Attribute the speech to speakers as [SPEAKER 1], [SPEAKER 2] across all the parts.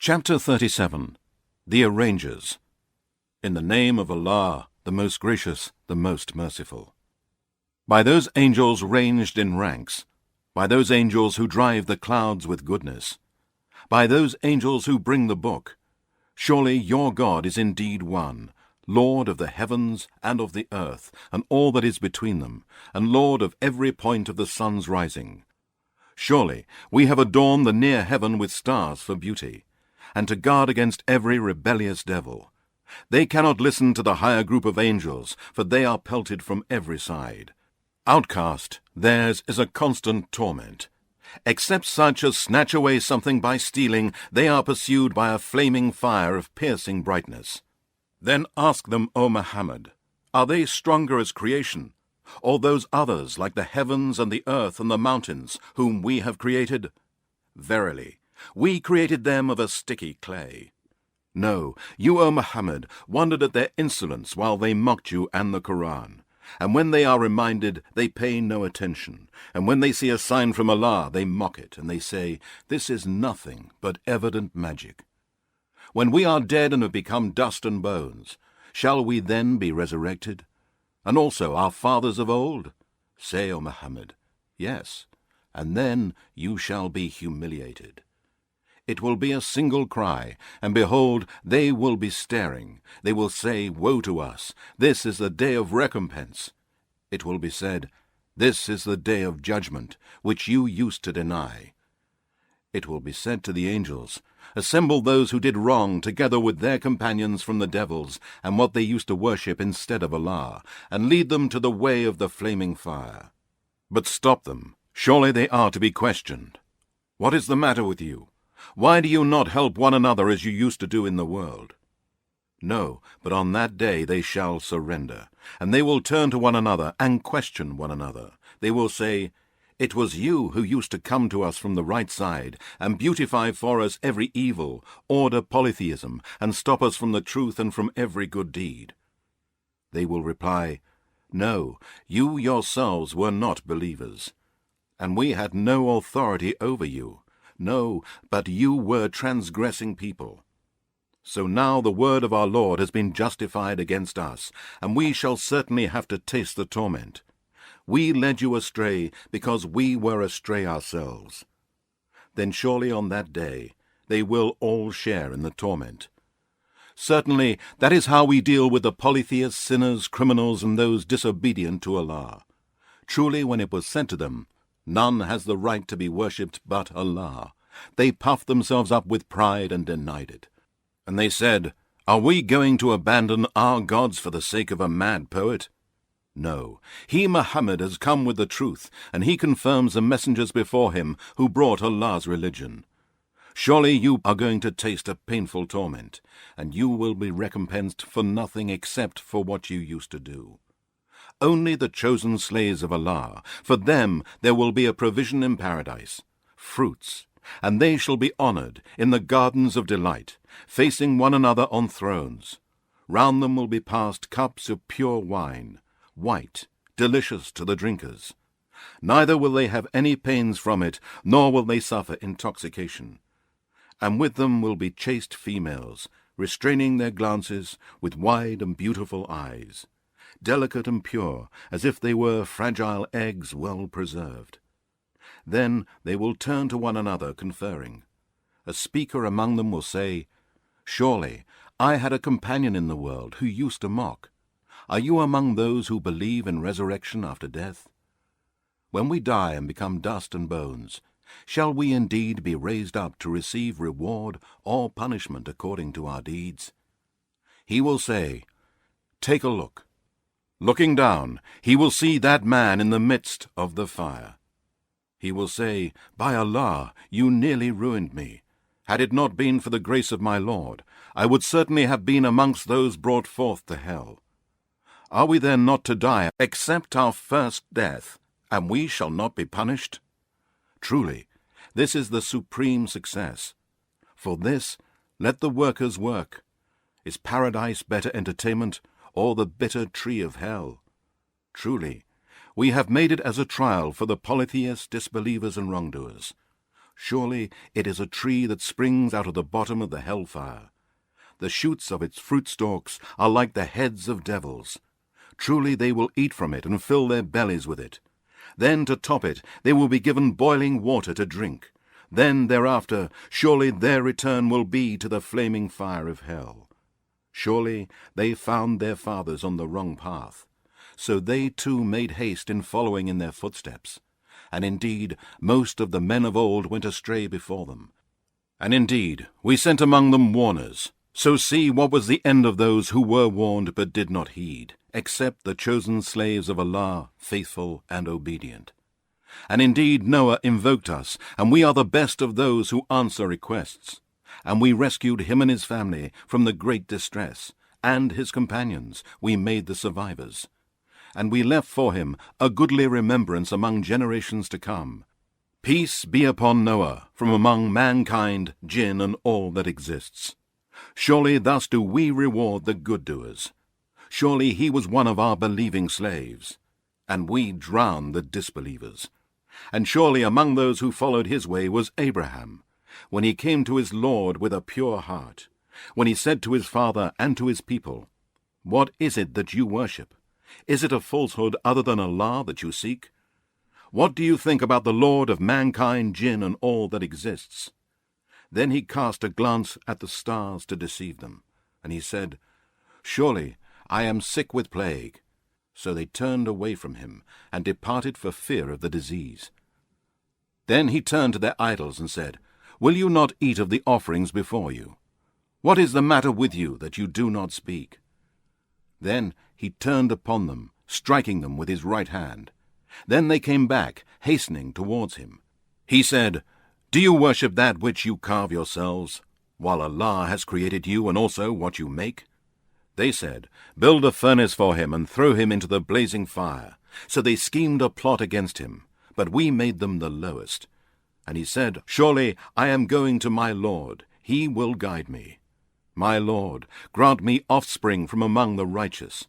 [SPEAKER 1] Chapter 37. The Arrangers. In the name of Allah, the most gracious, the most merciful. By those angels ranged in ranks, by those angels who drive the clouds with goodness, by those angels who bring the book, surely your God is indeed one, Lord of the heavens and of the earth, and all that is between them, and Lord of every point of the sun's rising. Surely we have adorned the near heaven with stars for beauty, and to guard against every rebellious devil. They cannot listen to the higher group of angels, for they are pelted from every side. Outcast, theirs is a constant torment. Except such as snatch away something by stealing, they are pursued by a flaming fire of piercing brightness. Then ask them, O Muhammad, are they stronger as creation, or those others like the heavens and the earth and the mountains, whom we have created? Verily, we created them of a sticky clay. No, you, O Muhammad, wondered at their insolence while they mocked you and the Qur'an. And when they are reminded, they pay no attention. And when they see a sign from Allah, they mock it, and they say, this is nothing but evident magic. When we are dead and have become dust and bones, shall we then be resurrected? And also our fathers of old? Say, O Muhammad, yes, and then you shall be humiliated. It will be a single cry, and behold, they will be staring. They will say, woe to us, this is the day of recompense. It will be said, this is the day of judgment, which you used to deny. It will be said to the angels, assemble those who did wrong together with their companions from the devils, and what they used to worship instead of Allah, and lead them to the way of the flaming fire. But stop them, surely they are to be questioned. What is the matter with you? Why do you not help one another as you used to do in the world? No, but on that day they shall surrender, and they will turn to one another and question one another. They will say, it was you who used to come to us from the right side, and beautify for us every evil, order polytheism, and stop us from the truth and from every good deed. They will reply, no, you yourselves were not believers, and we had no authority over you. No, but you were transgressing people. So now the word of our Lord has been justified against us, and we shall certainly have to taste the torment. We led you astray because we were astray ourselves. Then surely on that day they will all share in the torment. Certainly that is how we deal with the polytheists, sinners, criminals, and those disobedient to Allah. Truly when it was said to them, none has the right to be worshipped but Allah, they puffed themselves up with pride and denied it. And they said, are we going to abandon our gods for the sake of a mad poet? No, he Muhammad has come with the truth, and he confirms the messengers before him who brought Allah's religion. Surely you are going to taste a painful torment, and you will be recompensed for nothing except for what you used to do. Only the chosen slaves of Allah, for them there will be a provision in paradise, fruits, and they shall be honored in the gardens of delight, facing one another on thrones. Round them will be passed cups of pure wine, white, delicious to the drinkers. Neither will they have any pains from it, nor will they suffer intoxication. And with them will be chaste females, restraining their glances with wide and beautiful eyes, delicate and pure, as if they were fragile eggs well preserved. Then they will turn to one another conferring. A speaker among them will say, surely I had a companion in the world who used to mock. Are you among those who believe in resurrection after death? When we die and become dust and bones, shall we indeed be raised up to receive reward or punishment according to our deeds? He will say, take a look. Looking down, he will see that man in the midst of the fire. He will say, by Allah, you nearly ruined me. Had it not been for the grace of my Lord, I would certainly have been amongst those brought forth to hell. Are we then not to die except our first death, and we shall not be punished? Truly, this is the supreme success. For this, let the workers work. Is paradise better entertainment, or the bitter tree of hell? Truly, we have made it as a trial for the polytheists, disbelievers, and wrongdoers. Surely it is a tree that springs out of the bottom of the hellfire. The shoots of its fruit stalks are like the heads of devils. Truly they will eat from it and fill their bellies with it. Then to top it they will be given boiling water to drink. Then thereafter surely their return will be to the flaming fire of hell. Surely they found their fathers on the wrong path. So they too made haste in following in their footsteps. And indeed most of the men of old went astray before them. And indeed we sent among them warners. So see what was the end of those who were warned but did not heed, except the chosen slaves of Allah, faithful and obedient. And indeed Noah invoked us, and we are the best of those who answer requests. And we rescued him and his family from the great distress, and his companions we made the survivors. And we left for him a goodly remembrance among generations to come. Peace be upon Noah from among mankind, jinn, and all that exists. Surely thus do we reward the good doers. Surely he was one of our believing slaves, and we drowned the disbelievers. And surely among those who followed his way was Abraham, when he came to his Lord with a pure heart, when he said to his father and to his people, "What is it that you worship? Is it a falsehood other than Allah that you seek? What do you think about the Lord of mankind, jinn, and all that exists?" Then he cast a glance at the stars to deceive them, and he said, "Surely I am sick with plague." So they turned away from him, and departed for fear of the disease. Then he turned to their idols and said, "Will you not eat of the offerings before you? What is the matter with you that you do not speak?" Then he turned upon them, striking them with his right hand. Then they came back, hastening towards him. He said, "Do you worship that which you carve yourselves, while Allah has created you and also what you make?" They said, "Build a furnace for him and throw him into the blazing fire." So they schemed a plot against him, but we made them the lowest. And he said, "Surely I am going to my Lord, he will guide me. My Lord, grant me offspring from among the righteous."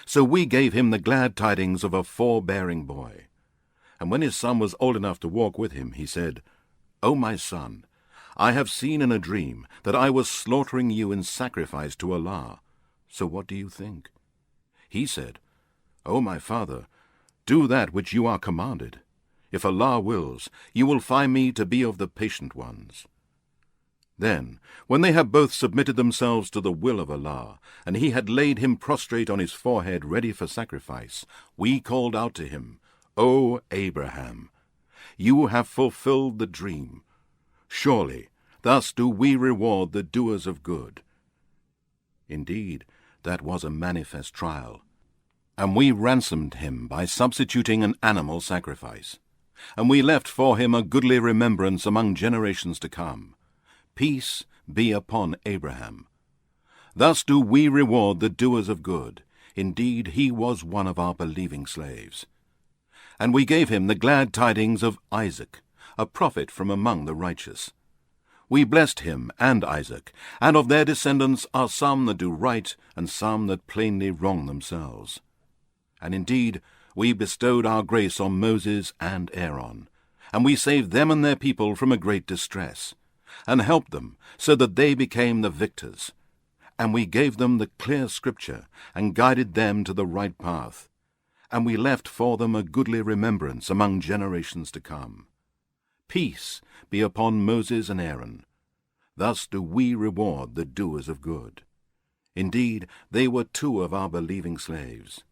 [SPEAKER 1] So we gave him the glad tidings of a forbearing boy. And when his son was old enough to walk with him, he said, "O my son, I have seen in a dream that I was slaughtering you in sacrifice to Allah. So what do you think?" He said, "O my father, do that which you are commanded. If Allah wills, you will find me to be of the patient ones." Then, when they had both submitted themselves to the will of Allah, and he had laid him prostrate on his forehead ready for sacrifice, we called out to him, "O Abraham, you have fulfilled the dream. Surely, thus do we reward the doers of good." Indeed, that was a manifest trial. And we ransomed him by substituting an animal sacrifice. And we left for him a goodly remembrance among generations to come. Peace be upon Abraham. Thus do we reward the doers of good. Indeed, he was one of our believing slaves. And we gave him the glad tidings of Isaac, a prophet from among the righteous. We blessed him and Isaac, and of their descendants are some that do right, and some that plainly wrong themselves. And indeed, we bestowed our grace on Moses and Aaron, and we saved them and their people from a great distress, and helped them so that they became the victors. And we gave them the clear scripture, and guided them to the right path. And we left for them a goodly remembrance among generations to come. Peace be upon Moses and Aaron. Thus do we reward the doers of good. Indeed, they were two of our believing slaves.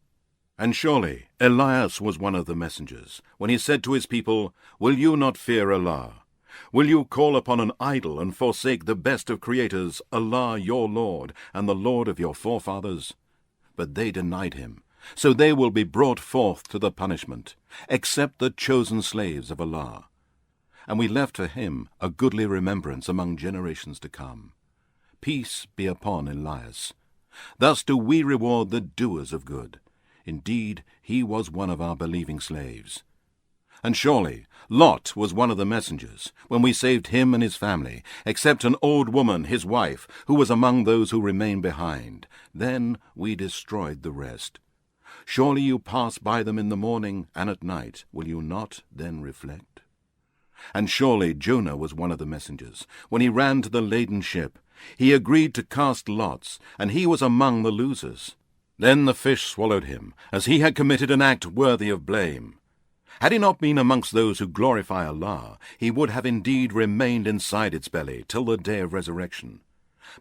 [SPEAKER 1] And surely Elias was one of the messengers, when he said to his people, "Will you not fear Allah? Will you call upon an idol and forsake the best of creators, Allah your Lord, and the Lord of your forefathers?" But they denied him. So they will be brought forth to the punishment, except the chosen slaves of Allah. And we left for him a goodly remembrance among generations to come. Peace be upon Elias. Thus do we reward the doers of good. Indeed, he was one of our believing slaves. And surely Lot was one of the messengers, when we saved him and his family, except an old woman, his wife, who was among those who remained behind. Then we destroyed the rest. Surely you pass by them in the morning and at night. Will you not then reflect? And surely Jonah was one of the messengers. When he ran to the laden ship, he agreed to cast lots, and he was among the losers. Then the fish swallowed him, as he had committed an act worthy of blame. Had he not been amongst those who glorify Allah, he would have indeed remained inside its belly till the day of resurrection.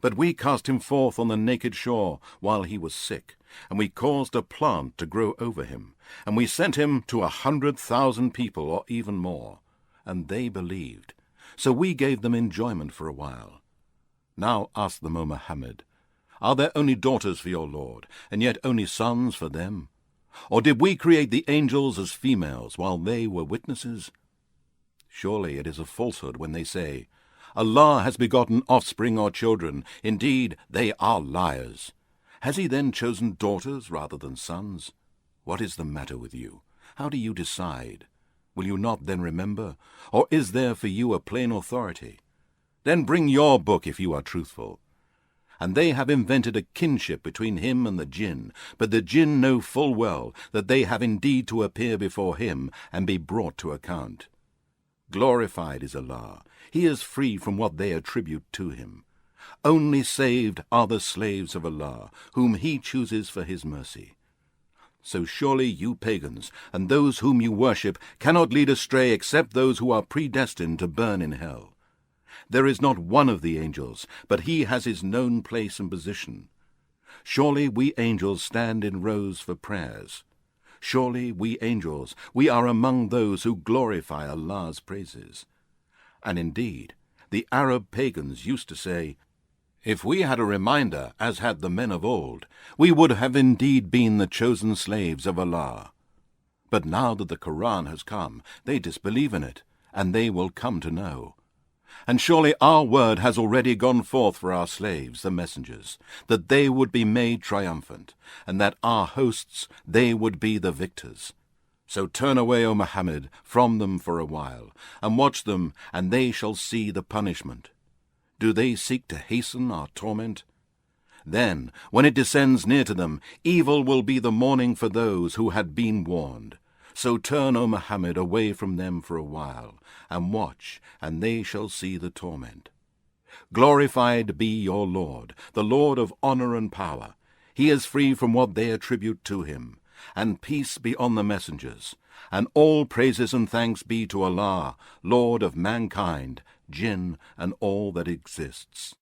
[SPEAKER 1] But we cast him forth on the naked shore while he was sick, and we caused a plant to grow over him, and we sent him to 100,000 people or even more, and they believed. So we gave them enjoyment for a while. Now ask them, O Muhammad, are there only daughters for your Lord, and yet only sons for them? Or did we create the angels as females while they were witnesses? Surely it is a falsehood when they say, Allah has begotten offspring or children. Indeed, they are liars. Has he then chosen daughters rather than sons? What is the matter with you? How do you decide? Will you not then remember? Or is there for you a plain authority? Then bring your book if you are truthful. And they have invented a kinship between him and the jinn, but the jinn know full well that they have indeed to appear before him and be brought to account. Glorified is Allah. He is free from what they attribute to him. Only saved are the slaves of Allah, whom he chooses for his mercy. So surely you pagans, and those whom you worship, cannot lead astray except those who are predestined to burn in hell. There is not one of the angels, but he has his known place and position. Surely we angels stand in rows for prayers. Surely we angels, we are among those who glorify Allah's praises. And indeed, the Arab pagans used to say, if we had a reminder, as had the men of old, we would have indeed been the chosen slaves of Allah. But now that the Qur'an has come, they disbelieve in it, and they will come to know. And surely our word has already gone forth for our slaves, the messengers, that they would be made triumphant, and that our hosts, they would be the victors. So turn away, O Muhammad, from them for a while, and watch them, and they shall see the punishment. Do they seek to hasten our torment? Then, when it descends near to them, evil will be the morning for those who had been warned. So turn, O Muhammad, away from them for a while, and watch, and they shall see the torment. Glorified be your Lord, the Lord of honor and power. He is free from what they attribute to him, and peace be on the messengers, and all praises and thanks be to Allah, Lord of mankind, jinn, and all that exists.